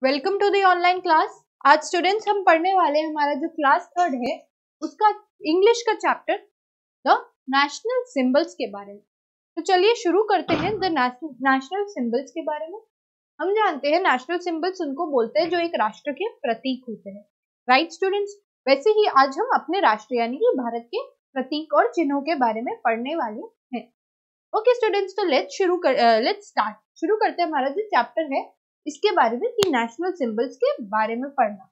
Welcome to the online class. आज students हम पढ़ने वाले हैं, हमारा जो क्लास 3 है उसका इंग्लिश का चैप्टर द नेशनल सिंबल्स के बारे में। तो चलिए शुरू करते हैं द नेशनल सिंबल्स के बारे में। हम जानते हैं नेशनल सिंबल्स उनको बोलते हैं जो एक राष्ट्र के प्रतीक होते हैं, राइट स्टूडेंट्स। वैसे ही आज हम अपने राष्ट्र यानी कि भारत के प्रतीक और चिन्हों के बारे में पढ़ने वाले हैं। ओके स्टूडेंट्स, तो लेट्स स्टार्ट। शुरू करते हैं हमारा जो चैप्टर है इसके बारे में कि नेशनल सिंबल्स के बारे में पढ़ना।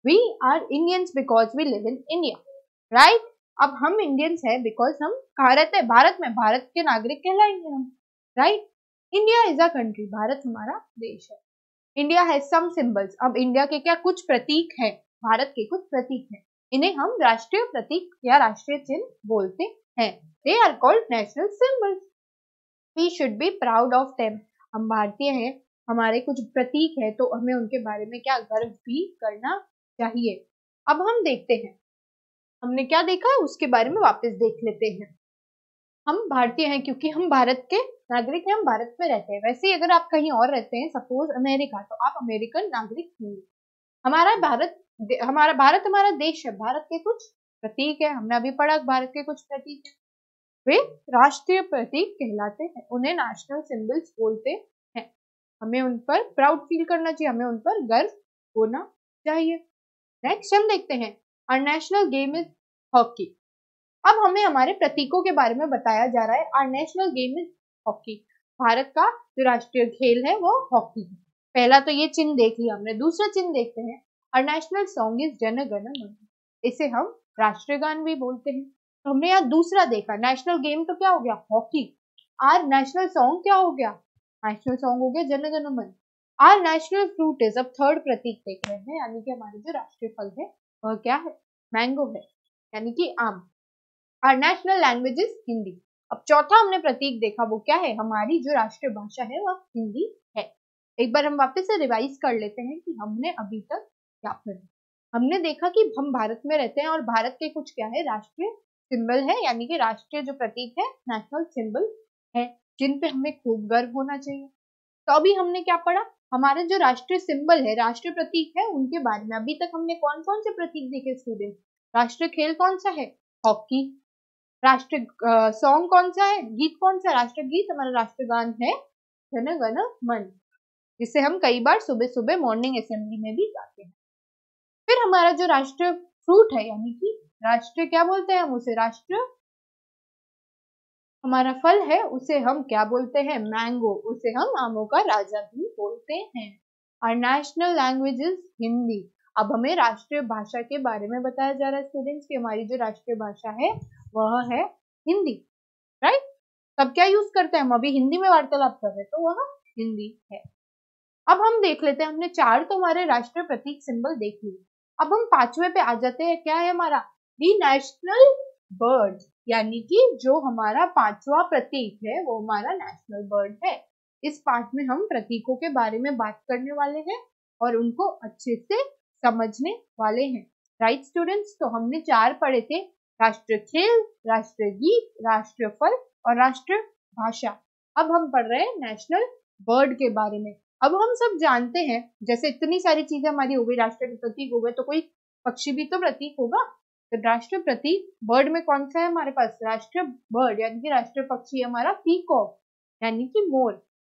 We are Indians because we live in India, right. अब हम इंडियंस है बिकॉज हम भारत में भारत के नागरिक कहलाएंगे हम, right. India is a country, Bharat हमारा देश है। India has some symbols. अब इंडिया के क्या कुछ प्रतीक हैं, भारत के कुछ प्रतीक हैं, इन्हें हम राष्ट्रीय प्रतीक या राष्ट्रीय चिन्ह बोलते हैं। They are called national symbols. We should be proud of them. हम भारतीय हैं, हमारे कुछ प्रतीक है तो हमें उनके बारे में क्या गर्व भी करना चाहिए। अब हम देखते हैं हमने क्या देखा उसके बारे में वापस देख लेते हैं। हम भारतीय हैं क्योंकि हम भारत के नागरिक हैं, हम भारत में रहते हैं। वैसे ही अगर आप कहीं और रहते हैं, सपोज अमेरिका, तो आप अमेरिकन नागरिक होंगे। हमारा भारत हमारा देश है, भारत के कुछ प्रतीक है, हमने अभी पढ़ा भारत के कुछ प्रतीक है, वे राष्ट्रीय प्रतीक कहलाते हैं, उन्हें नेशनल सिंबल्स बोलते हैं। हमें उन पर प्राउड फील करना चाहिए, हमें उन पर गर्व होना चाहिए। नेक्स्ट हम देखते हैं our national game is hockey. अब हमें हमारे प्रतीकों के बारे में बताया जा रहा है। Our national game is hockey. Bharat का जो राष्ट्रीय खेल है वो हॉकी है। पहला तो ये चिन्ह देख लिया हमने। दूसरा चिन्ह देखते हैं our national song is Jana Gana मन। इसे हम राष्ट्रीय गान भी बोलते हैं। तो हमने यहाँ दूसरा देखा। नेशनल गेम तो क्या हो गया, हॉकी। आर नेशनल सॉन्ग क्या हो गया, नेशनल सॉन्ग हो गया जन गण मन। आर नेशनल फ्रूट इज, अब थर्ड प्रतीक देख रहे हैं, यानी कि हमारे जो राष्ट्रीय फल है वह क्या है, मैंगो है, यानी कि आम। Our national language is Hindi. अब चौथा हमने प्रतीक देखा, वो क्या है, हमारी जो राष्ट्रीय भाषा है वह हिंदी है। एक बार हम वापस से रिवाइज कर लेते हैं कि हमने अभी तक क्या पढ़ा। हमने देखा कि हम भारत में रहते हैं और भारत के कुछ क्या है, राष्ट्रीय सिंबल है, यानी कि राष्ट्रीय जो प्रतीक है, नेशनल सिंबल है, जिन पे हमें खूब गर्व होना चाहिए। तो अभी हमने क्या पढ़ा, हमारे जो राष्ट्रीय सिंबल है, राष्ट्रीय प्रतीक है, उनके बारे में। अभी तक हमने कौन कौन से प्रतीक देखे स्टूडेंट, राष्ट्रीय खेल कौन सा है, हॉकी। राष्ट्रीय सॉन्ग कौन सा है, गीत कौन सा, राष्ट्रीय गीत हमारा राष्ट्रीय गान है जन गण मन, जिसे हम कई बार सुबह सुबह मॉर्निंग असेंबली में भी गाते हैं। फिर हमारा जो राष्ट्रीय फ्रूट है, यानी कि राष्ट्रीय क्या बोलते हैं हम उसे, राष्ट्रीय हमारा फल है उसे हम क्या बोलते हैं, मैंगो। उसे हम आमों का राजा भी बोलते हैं। और नेशनल लैंग्वेज इज हिंदी। अब हमें राष्ट्रीय भाषा के बारे में बताया जा रहा है स्टूडेंट्स की हमारी जो राष्ट्रीय भाषा है वह है हिंदी, राइट। तब क्या यूज करते हैं हम, अभी हिंदी में वार्तालाप कर रहे हैं तो वह हिंदी है। अब हम देख लेते हैं, हमने चार तो हमारे राष्ट्रीय प्रतीक सिंबल देख लिए। अब हम पांचवें पे आ जाते हैं, क्या है हमारा, दी नेशनल बर्ड, यानी कि जो हमारा पांचवा प्रतीक है वो हमारा नेशनल बर्ड है। इस पार्ट में हम प्रतीकों के बारे में बात करने वाले हैं और उनको अच्छे से समझने वाले हैं, राइट स्टूडेंट्स। तो हमने चार पढ़े थे, राष्ट्रीय खेल, राष्ट्रीय गीत, राष्ट्रीय फल और राष्ट्रीय भाषा। अब हम पढ़ रहे हैं नेशनल बर्ड के बारे में। अब हम सब जानते हैं, जैसे इतनी सारी चीजें हमारी हो गई, राष्ट्रीय प्रतीक हो गए, तो कोई पक्षी भी तो प्रतीक होगा। तो राष्ट्रीय प्रतीक बर्ड में कौन सा है हमारे पास, राष्ट्रीय बर्ड यानी कि राष्ट्रीय पक्षी हमारा पीकॉक, यानी कि मोर।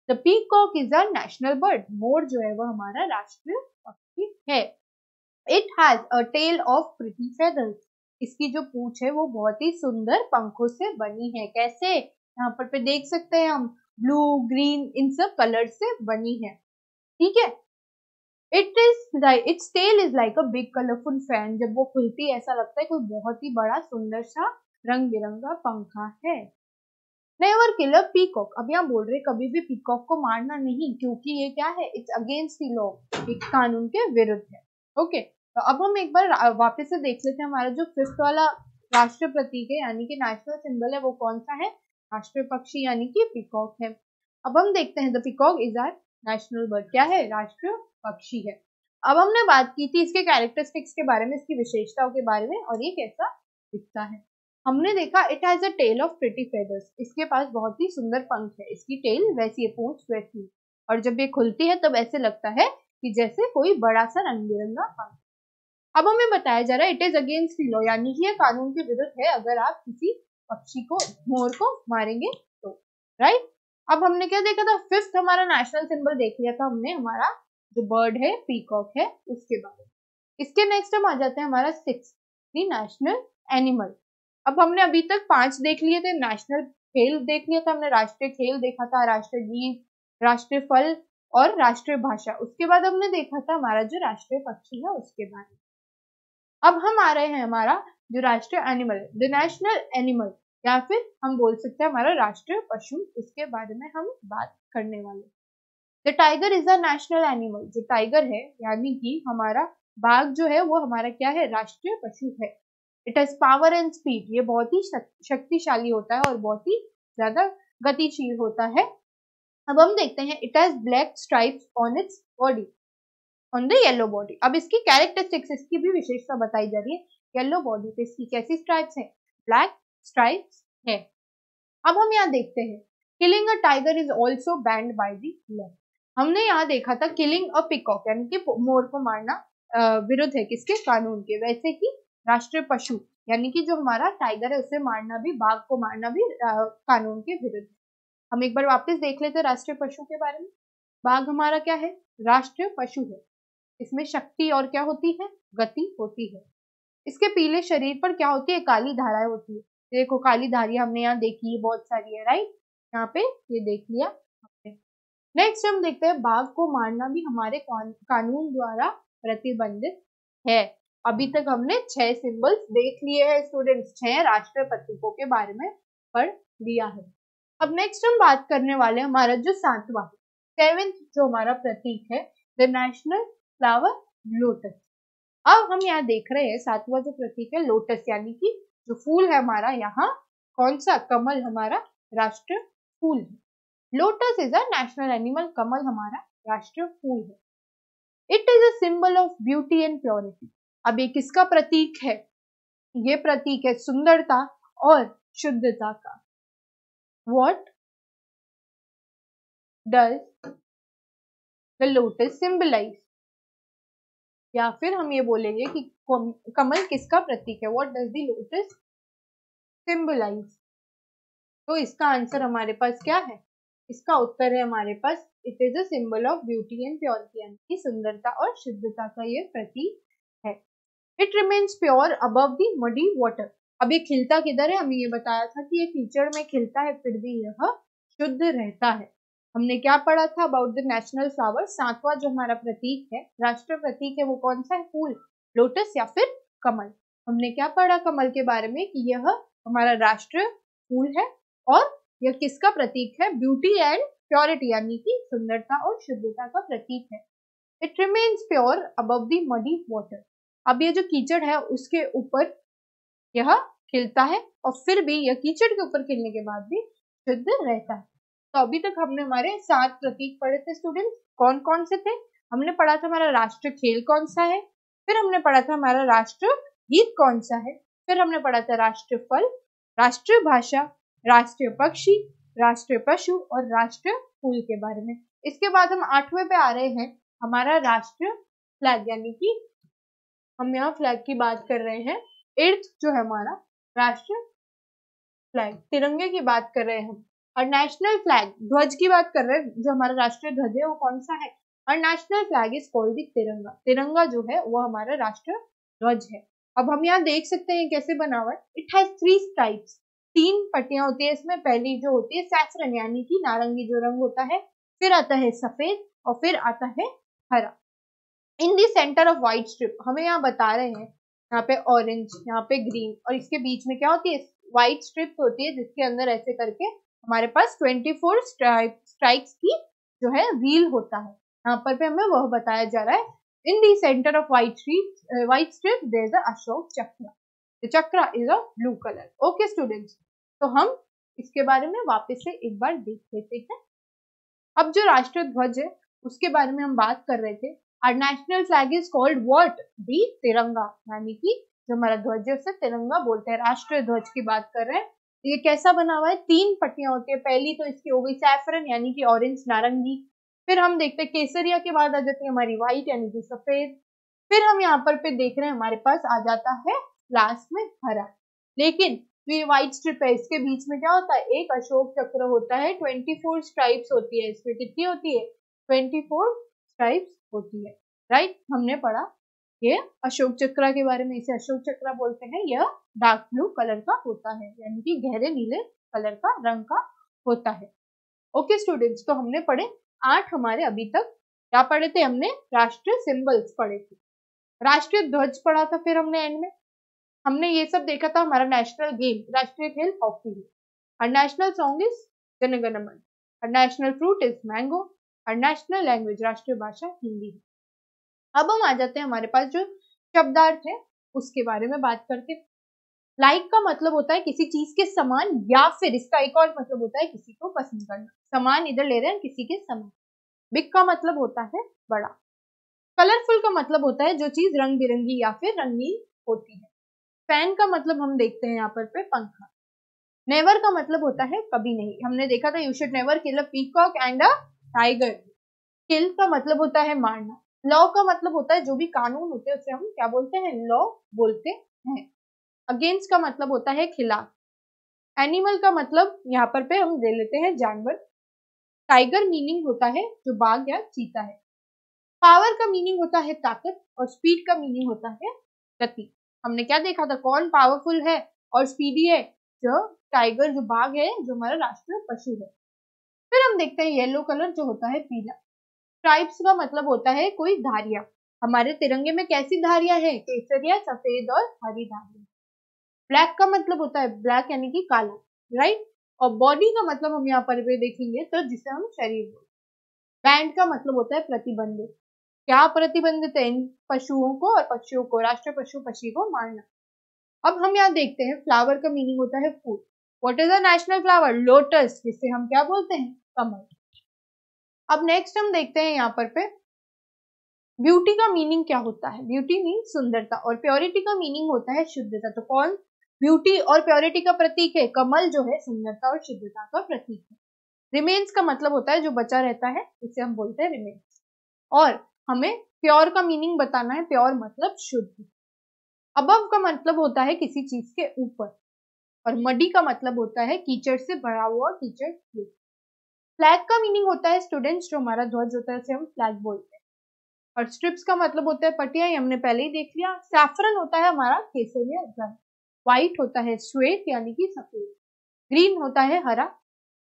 The peacock is a national bird. मोर जो है वह हमारा राष्ट्रीय पक्षी है। It has a tail of pretty feathers. इसकी जो पूंछ है वो बहुत ही सुंदर पंखों से बनी है। कैसे, यहाँ पर पे देख सकते हैं हम, ब्लू, ग्रीन, इन सब कलर से बनी है, ठीक है। Its tail is like a big colorful fan। जब वो खुलती है ऐसा लगता है कोई बहुत ही बड़ा सुंदर सा रंग बिरंगा पंखा है। Never kill a peacock. अब यहाँ बोल रहे कभी भी पीकॉक को मारना नहीं, क्योंकि ये क्या है, इट्स अगेंस्ट द लॉ, एक कानून के विरुद्ध है। ओके, तो अब हम एक बार वापस से देख लेते हैं हमारा जो फिफ्थ वाला राष्ट्रीय प्रतीक है यानी कि नेशनल सिंबल है वो कौन सा है, राष्ट्रीय पक्षी यानी कि पीकॉक है। अब हम देखते हैं the peacock is our national bird, क्या है, राष्ट्रीय पक्षी है। अब हमने बात की थी इसके कैरेक्टरिस्टिक्स के बारे में, इसकी विशेषताओं के बारे में, और ये कैसा दिखता है। हमने देखा it has a tail of pretty feathers. इसके पास बहुत ही सुंदर पंख है, इसकी टेल वैसी है, पूंछ वैसी, और जब ये खुलती है तब ऐसे लगता है कि जैसे कोई बड़ा सा रंग बिरंगा पंख। अब हमें बताया जा रहा है इट इज अगेंस्ट लॉ, यानी कि ये कानून के विरुद्ध है अगर आप किसी पक्षी को, मोर को मारेंगे तो, राइट। अब हमने क्या देखा था, फिफ्थ हमारा नेशनल सिंबल देख लिया था हमने, हमारा जो बर्ड है पीकॉक है उसके बारे में। इसके नेक्स्ट हम आ जाते हैं हमारा सिक्स, नेशनल एनिमल। अब हमने अभी तक 5 देख लिए थे, नेशनल खेल देख लिया था हमने, राष्ट्रीय खेल देखा था, राष्ट्रीय गीत, राष्ट्रीय फल और राष्ट्रीय भाषा। उसके बाद हमने देखा था हमारा जो राष्ट्रीय पक्षी है उसके बारे में। अब हम आ रहे हैं हमारा जो राष्ट्रीय एनिमल, द नेशनल एनिमल, या फिर हम बोल सकते हैं हमारा राष्ट्रीय पशु, उसके बारे में हम बात करने वाले। The tiger is a national animal. जो टाइगर है यानी कि हमारा बाघ जो है वो हमारा क्या है, राष्ट्रीय पशु है। It has power and speed. ये बहुत ही शक्तिशाली होता है और बहुत ही ज्यादा गतिशील होता है। अब हम देखते हैं it has black stripes on its body, on the yellow body. अब इसकी कैरेक्टरिस्टिक्स, इसकी भी विशेषता बताई जा रही है। येलो बॉडी पे इसकी कैसी स्ट्राइप्स है, ब्लैक स्ट्राइप्स है। अब हम यहाँ देखते हैं killing a tiger is also band by the law. हमने यहाँ देखा था किलिंग अ पीकॉक यानी कि मोर को मारना विरुद्ध है किसके, कानून के। वैसे ही राष्ट्रीय पशु यानी कि जो हमारा टाइगर है उसे मारना भी, बाघ को मारना भी कानून के विरुद्ध है। हम एक बार वापस देख लेते हैं राष्ट्रीय पशु के बारे में। बाघ हमारा क्या है, राष्ट्रीय पशु है। इसमें शक्ति और क्या होती है, गति होती है। इसके पीले शरीर पर क्या होती है, काली धाराएं होती है। देखो काली धारियां हमने यहाँ देखी है, बहुत सारी है, राइट। यहाँ पे ये देख लिया हमने। नेक्स्ट हम देखते हैं बाघ को मारना भी हमारे कानून द्वारा प्रतिबंधित है। अभी तक हमने 6 सिंबल्स देख लिए हैं स्टूडेंट्स, 6 राष्ट्रीय प्रतीकों के बारे में पढ़ लिया है। अब नेक्स्ट हम बात करने वाले हैं हमारा जो 7वां, 7th जो हमारा प्रतीक है, द नेशनल फ्लावर लोटस। अब हम यहाँ देख रहे हैं 7वां जो प्रतीक है लोटस, यानी कि जो फूल है हमारा, यहाँ कौन सा, कमल हमारा राष्ट्रीय फूल है। Lotus is a national animal, कमल हमारा राष्ट्रीय फूल है। It is a symbol of beauty and purity. अब ये किसका प्रतीक है, ये प्रतीक है सुंदरता और शुद्धता का। What does the lotus symbolize? या फिर हम ये बोलेंगे कि कमल किसका प्रतीक है, What does the lotus symbolize? तो इसका आंसर हमारे पास क्या है, इसका उत्तर है हमारे पास it is a symbol of beauty and purity, यानी कि सुंदरता और शुद्धता का ये प्रतीक है। It remains pure above the muddy water. अब ये खिलता किधर है, हमें ये बताया था कि ये कीचड़ में खिलता है, फिर भी यह शुद्ध रहता है। हमने क्या पढ़ा था अबाउट द नेशनल फ्लावर, 7वां जो हमारा प्रतीक है, राष्ट्रीय प्रतीक है, वो कौन सा है, फूल, लोटस या फिर कमल। हमने क्या पढ़ा कमल के बारे में कि यह हमारा राष्ट्रीय फूल है और यह किसका प्रतीक है, ब्यूटी एंड प्योरिटी, यानी कि सुंदरता और शुद्धता का प्रतीक है। It remains pure above the muddy water. अब ये जो कीचड़ है उसके ऊपर यह खिलता है और फिर भी यह कीचड़ के ऊपर खिलने के बाद भी शुद्ध रहता है। तो अभी तक हमने हमारे 7 प्रतीक पढ़े थे स्टूडेंट्स। कौन कौन से थे, हमने पढ़ा था हमारा राष्ट्रीय खेल कौन सा है, फिर हमने पढ़ा था हमारा राष्ट्रीय गीत कौन सा है, फिर हमने पढ़ा था राष्ट्रीय फल, राष्ट्रीय भाषा, राष्ट्रीय पक्षी, राष्ट्रीय पशु और राष्ट्रीय फूल के बारे में। इसके बाद हम 8वें पे आ रहे हैं, हमारा राष्ट्रीय फ्लैग, यानी कि हम यहाँ फ्लैग की बात कर रहे हैं। 8th जो है हमारा राष्ट्रीय फ्लैग, तिरंगे की बात कर रहे हैं हम। और नेशनल फ्लैग, ध्वज की बात कर रहे हैं, जो हमारा राष्ट्रीय ध्वज है वो कौन सा है, और national flag is called the तिरंगा। तिरंगा जो है वो हमारा राष्ट्रीय ध्वज है। अब हम यहाँ देख सकते हैं कैसे बना हुआ है। इट हैज 3 स्ट्राइप्स, 3 पट्टियां होती है इसमें। पहली जो होती है सैफरन, यानी कि नारंगी जो रंग होता है, फिर आता है सफेद और फिर आता है हरा। In the centre of white strip, हमें यहाँ बता रहे हैं, यहाँ पे ऑरेंज, यहाँ पे ग्रीन, और इसके बीच में क्या होती है, व्हाइट स्ट्रिप होती है, जिसके अंदर ऐसे करके हमारे पास 24 स्ट्राइक्स की जो है व्हील होता है। यहाँ पर भी हमें वह बताया जा रहा है। In the centre of white strip there is a Ashok Chakra, the chakra is of blue colour. Okay students, तो हम इसके बारे में वापस से एक बार देख लेते हैं। अब जो राष्ट्रीय ध्वज है उसके बारे में हम बात कर रहे थे। Our national flag is called what? The तिरंगा, यानी कि जो हमारा ध्वज है उसे तिरंगा बोलते हैं। राष्ट्रीय ध्वज की बात कर रहे हैं। ये कैसा बना हुआ है, 3 पट्टियां होती है। पहली तो इसकी हो गई सैफरन, यानी कि ऑरेंज नारंगी, फिर हम देखते हैं केसरिया के बाद आ जाती है हमारी व्हाइट यानी कि सफेद। फिर हम यहाँ पर पे देख रहे हैं हमारे पास आ जाता है लास्ट में हरा। लेकिन जो ये व्हाइट स्ट्रिप है इसके बीच में क्या होता है, एक अशोक चक्र होता है, 24 स्ट्राइप्स होती है, इसमें कितनी होती है, 24 स्ट्राइप्स होती है, राइट। हमने पढ़ा ये अशोक चक्र के बारे में, इसे अशोक चक्र बोलते हैं। यह डार्क ब्लू कलर का होता है यानी कि गहरे नीले कलर का रंग का होता है। ओके स्टूडेंट्स, तो हमने पढ़े 8 हमारे अभी तक क्या पढ़े थे, हमने राष्ट्रीय सिंबल्स पढ़े थे, राष्ट्रीय ध्वज पढ़ा था, फिर हमने एंड में हमने ये सब देखा था। हमारा नेशनल गेम, राष्ट्रीय खेल हॉकी है। और national song is Jana Gana मन। और नेशनल फ्रूट इज मैंगो। और नेशनल लैंग्वेज, राष्ट्रीय भाषा हिंदी है। अब हम आ जाते हैं हमारे पास जो शब्दार्थ है उसके बारे में बात करते हैं। लाइक का मतलब होता है किसी चीज के समान, या फिर इसका एक और मतलब होता है किसी को पसंद करना। समान इधर ले रहे हैं, किसी के समान। बिग का मतलब होता है बड़ा। कलरफुल का मतलब होता है जो चीज रंग बिरंगी या फिर रंगीन होती है। फैन का मतलब हम देखते हैं यहाँ पर पे पंखा। नेवर का मतलब होता है कभी नहीं। हमने देखा था you should never kill a peacock and a tiger. Kill का मतलब होता है मारना। लॉ का मतलब होता है जो भी कानून होते हैं उसे हम क्या बोलते हैं, लॉ बोलते हैं। अगेंस्ट का मतलब होता है खिलाफ। एनिमल का मतलब यहाँ पर पे हम ले लेते हैं जानवर। टाइगर मीनिंग होता है जो बाघ या चीता है। पावर का मीनिंग होता है ताकत, और स्पीड का मीनिंग होता है गति। हमने क्या देखा था, कौन पावरफुल है और स्पीडी है, जो टाइगर, जो बाघ है, जो हमारा राष्ट्रीय पशु है। फिर हम देखते हैं येलो कलर जो होता है पीला। स्ट्राइप्स का मतलब होता है कोई धारियां। हमारे तिरंगे में कैसी धारियां है, केसरिया, सफेद और हरी धारियां। ब्लैक का मतलब होता है ब्लैक यानी कि काला, राइट। और बॉडी का मतलब हम यहाँ पर भी देखेंगे तो जिसे हम शरीर बोलते हैं। बैंड का मतलब होता है प्रतिबंधित। क्या प्रतिबंधित है, इन पशुओं को और पक्षियों को, राष्ट्रीय पशु पक्षी को मारना। अब हम यहाँ देखते हैं फ्लावर का मीनिंग होता है फूल। What is the national flower, lotus, जिसे हम क्या बोलते हैं, कमल। अब नेक्स्ट हम देखते हैं यहाँ पर पे ब्यूटी का मीनिंग क्या होता है। ब्यूटी मीन सुंदरता, और प्योरिटी का मीनिंग होता है शुद्धता। तो कौन ब्यूटी और प्योरिटी का प्रतीक है, कमल जो है सुंदरता और शुद्धता का प्रतीक है। रिमेन्स का मतलब होता है जो बचा रहता है, इसे हम बोलते हैं रिमेन्स। और हमें प्योर का मीनिंग बताना है, प्योर मतलब शुद्ध। अबव का मतलब होता है किसी चीज के ऊपर। और मडी का मतलब होता है कीचड़ से भरा हुआ, कीचड़। फ्लैग का मीनिंग होता है स्टूडेंट्स जो हमारा ध्वज होता है उसे हम फ्लैग बोलते हैं। और स्ट्रिप्स का मतलब होता है पट्टियां, हमने पहले ही देख लिया। सैफरन होता है हमारा केसरिया रंग। व्हाइट होता है श्वेत यानी कि सफेद। ग्रीन होता है हरा।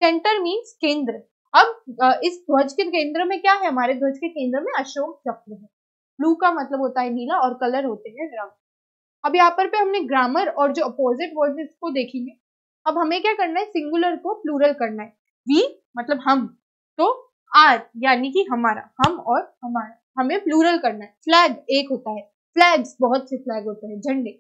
सेंटर मीन्स केंद्र। अब इस ध्वज के केंद्र में क्या है, हमारे ध्वज के केंद्र में अशोक चक्र है। ब्लू का मतलब होता है नीला, और कलर होते हैं रंग। अब यहाँ पर पे हमने ग्रामर और जो अपोजिट वर्ड्स को देखेंगे। अब हमें क्या करना है, सिंगुलर को प्लूरल करना है। वी मतलब हम, तो आर यानी कि हमारा, हम और हमारा, हमें प्लूरल करना है। फ्लैग एक होता है, फ्लैग्स बहुत से फ्लैग होते हैं, झंडे।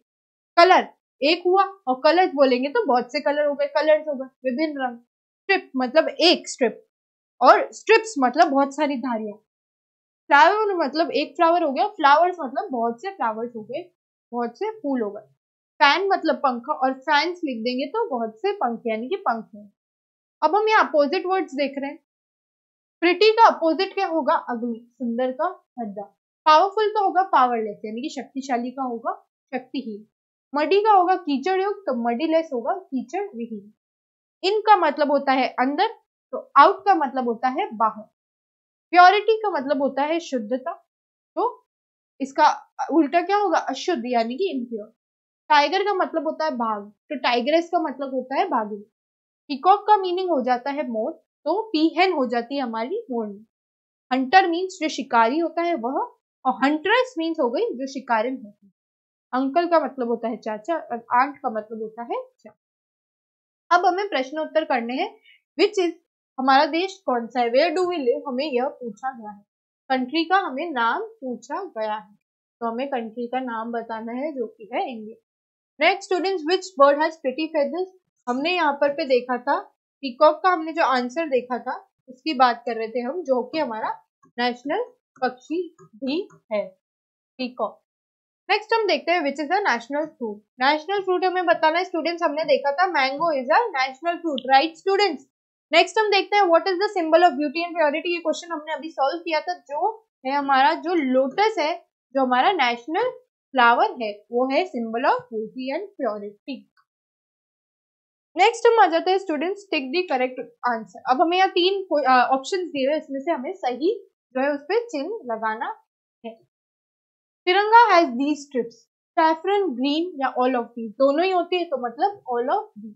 कलर एक हुआ, और कलर्स बोलेंगे तो बहुत से कलर हो गए, कलर्स हो गए, विभिन्न रंग। स्ट्रिप मतलब एक स्ट्रिप, और स्ट्रिप्स मतलब बहुत सारी धारियां। फ्लावर मतलब एक फ्लावर हो गया, फ्लावर्स मतलब बहुत से फ्लावर्स हो गए, बहुत से फूल हो गए। फैन मतलब पंखा, और फैंस लिख देंगे तो बहुत से पंख यानी कि पंख हैं। अब हम यहाँ अपोजिट वर्ड्स देख रहे हैं। प्रिटी का अपोजिट क्या होगा, अगली। सुंदर का भद्दा। पावरफुल का होगा पावरलेस यानी कि शक्तिशाली का होगा शक्तिहीन। मडी का होगा कीचड़ युक्त, तो मडीलेस होगा कीचड़ विहीन। इन का मतलब होता है अंदर, तो आउट का मतलब होता है बाहर। प्योरिटी का मतलब होता है शुद्धता, तो इसका उल्टा क्या होगा, अशुद्ध यानी कि इम्प्योर। टाइगर का मतलब होता है बाघ, तो टाइगरेस का मतलब होता है बाघिन। पीकॉक का मीनिंग हो जाता है मोर, तो पीहन हो जाती है हमारी मोरनी। हंटर मीन्स जो शिकारी होता है वह, और हंट्रेस मीन्स हो गई जो शिकारिन होती है। अंकल का मतलब होता है चाचा, और आंट का मतलब होता है चा। अब हमें प्रश्न उत्तर करने हैं। विच इज, हमारा देश कौन सा है, वेयर डू वी लिव, हमें यह पूछा गया है। कंट्री का हमें नाम पूछा गया है, तो हमें कंट्री का नाम बताना है जो कि है India. Next students, which bird has pretty feathers, हमने यहाँ पर पे देखा था पीकॉक का, हमने जो आंसर देखा था उसकी बात कर रहे थे हम, जो कि हमारा नेशनल पक्षी भी है, पीकॉक। नेक्स्ट हम देखते हैं which is a national fruit. National fruit हमें बताना है स्टूडेंट्स, हमने देखा था mango is a national fruit, right students. Next हम देखते हैं what is the symbol of beauty and purity. ये क्वेश्चन हमने अभी सॉल्व किया था। जो है हमारा जो लोटस है, जो हमारा नेशनल फ्लावर है, वो है symbol of beauty and purity. Next हम आ जाते हैं students, tick the correct answer. अब हमें यहाँ 3 ऑप्शंस दिए हुए, इसमें से हमें सही जो है उस पर चिन्ह लगाना है। Tiranga has these stripes, saffron, green या ऑल ऑफ दीज, दोनों ही होती है तो मतलब ऑल ऑफ दीज।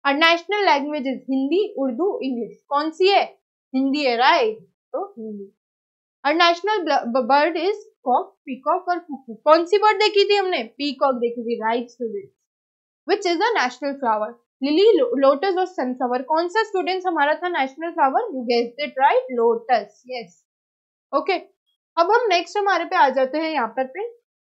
और national language is Hindi, Urdu, English, कौन सी है? हिंदी है, राइट, तो हिंदी। और national bird is cock, peacock और कुकू, कौन सी बर्ड देखी थी हमने? पीकॉक देखी थी, right student. Which is a national flower? Lily, lotus और सनफ्लावर, कौन सा स्टूडेंट्स हमारा था national flower? You guessed it right, lotus, yes. Okay, अब हम नेक्स्ट हमारे पे आ जाते हैं, यहाँ पर पे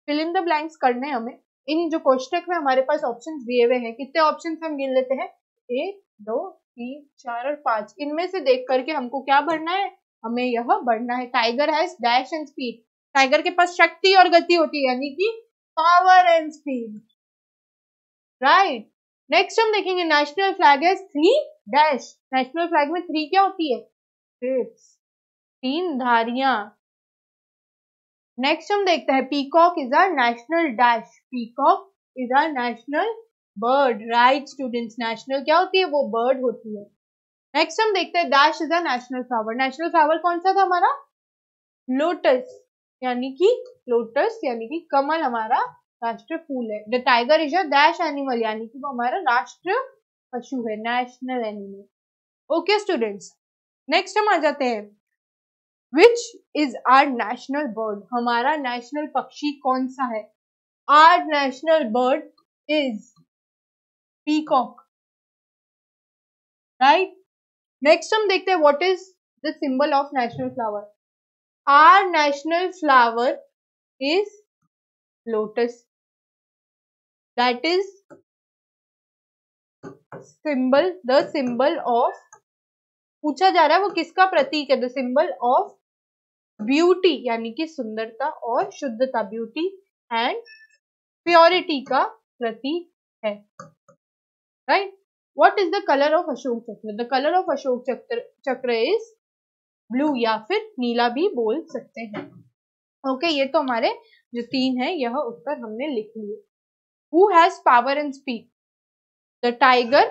फिल इन द ब्लैंक्स करने हमें। इन जो कोष्टक में हमारे पास ऑप्शंस दिए हुए हैं, कितने ऑप्शंस हम गिन लेते हैं? 1, 2, 3, 4 और 5। इनमें से देख करके हमको क्या भरना है? हमें यह भरना है tiger has dash and speed. Tiger के पास शक्ति और गति होती है, यानी कि power and speed, right. Next हम देखेंगे national flag has 3 dash. National flag में 3 क्या होती है? 3 धारियां। नेक्स्ट हम देखते हैं peacock is a national dash. Peacock is a national bird, right students. National क्या होती है? वो बर्ड होती है। नेक्स्ट हम देखते हैं dash is a national flower. National flower कौन सा था हमारा? लोटस, यानी कि लोटस यानी कि कमल हमारा राष्ट्रीय फूल है। The tiger is a dash animal, यानी कि वो हमारा राष्ट्रीय पशु है, national animal. Okay students, next हम आ जाते हैं which is our national bird. हमारा नेशनल पक्षी कौन सा है? Our national bird is peacock, right. Next हम देखते हैं what is the symbol of national flower. Our national flower is lotus, that is symbol, the symbol of, पूछा जा रहा है वो किसका प्रतीक है? द सिंबल ऑफ ब्यूटी, यानी कि सुंदरता और शुद्धता, ब्यूटी एंड प्योरिटी का प्रतीक है, right. What is the colour of Ashok Chakra? The colour of Ashok चक्र इज ब्लू, या फिर नीला भी बोल सकते हैं। ओके, ये तो हमारे जो 3 है यह उत्तर हमने लिख लिए। Who has power and speed? The tiger,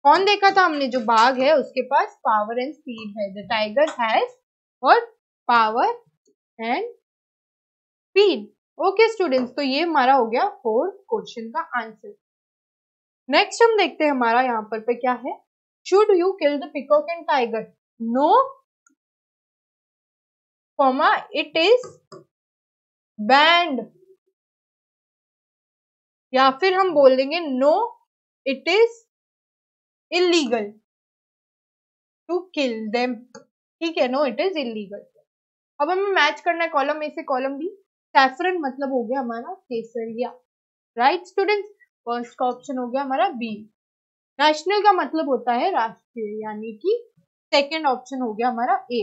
कौन देखा था हमने? जो बाघ है उसके पास पावर एंड स्पीड है। द टाइगर हैज और power and speed. Okay students, तो ये हमारा हो गया 4th क्वेश्चन का आंसर। नेक्स्ट हम देखते हैं हमारा यहाँ पर पे क्या है। Should you kill the peacock and tiger? No, comma, it is banned, या फिर हम बोल देंगे no, it is illegal to kill them, ठीक है। No, it is illegal. अब हमें मैच करना है कॉलम ए से कॉलम बी। सैफरन मतलब हो गया हमारा केसरिया, राइट स्टूडेंट्स। फर्स्ट का ऑप्शन हो गया हमारा बी। नेशनल का मतलब होता है राष्ट्रीय, यानी कि सेकंड ऑप्शन हो गया हमारा ए।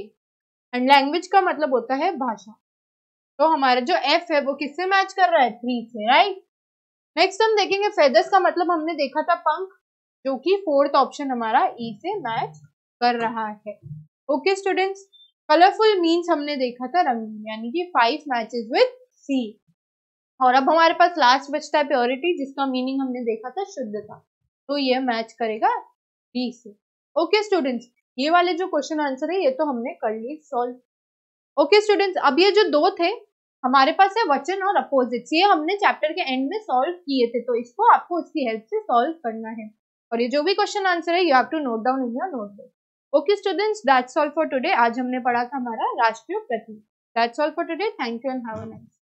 एंड लैंग्वेज का मतलब होता है भाषा, तो हमारा जो एफ है वो किससे मैच कर रहा है? 3 से, राइट। नेक्स्ट हम देखेंगे फेदर्स का मतलब हमने देखा था पंख, जो कि 4th ऑप्शन हमारा ई से मैच कर रहा है। ओके स्टूडेंट्स, कलरफुल मीन्स हमने देखा था रंगीन, यानी कि 5 मैचेस विद सी। और अब हमारे पास लास्ट बचता है प्योरिटी, जिसका मीनिंग हमने देखा था शुद्धता, तो ये मैच करेगा डी से। ओके स्टूडेंट्स, ये वाले जो क्वेश्चन आंसर है ये तो हमने कर लिए सॉल्व। ओके स्टूडेंट्स, अब ये जो 2 थे हमारे पास है वचन और अपोजिट्स, ये हमने चैप्टर के एंड में सॉल्व किए थे, तो इसको आपको उसकी हेल्प से सॉल्व करना है। और ये जो भी क्वेश्चन आंसर है you have to note down in your notebook. Okay students, that's all for today. आज हमने पढ़ा था हमारा राष्ट्रीय प्रतीक। That's all for today, thank you and have a nice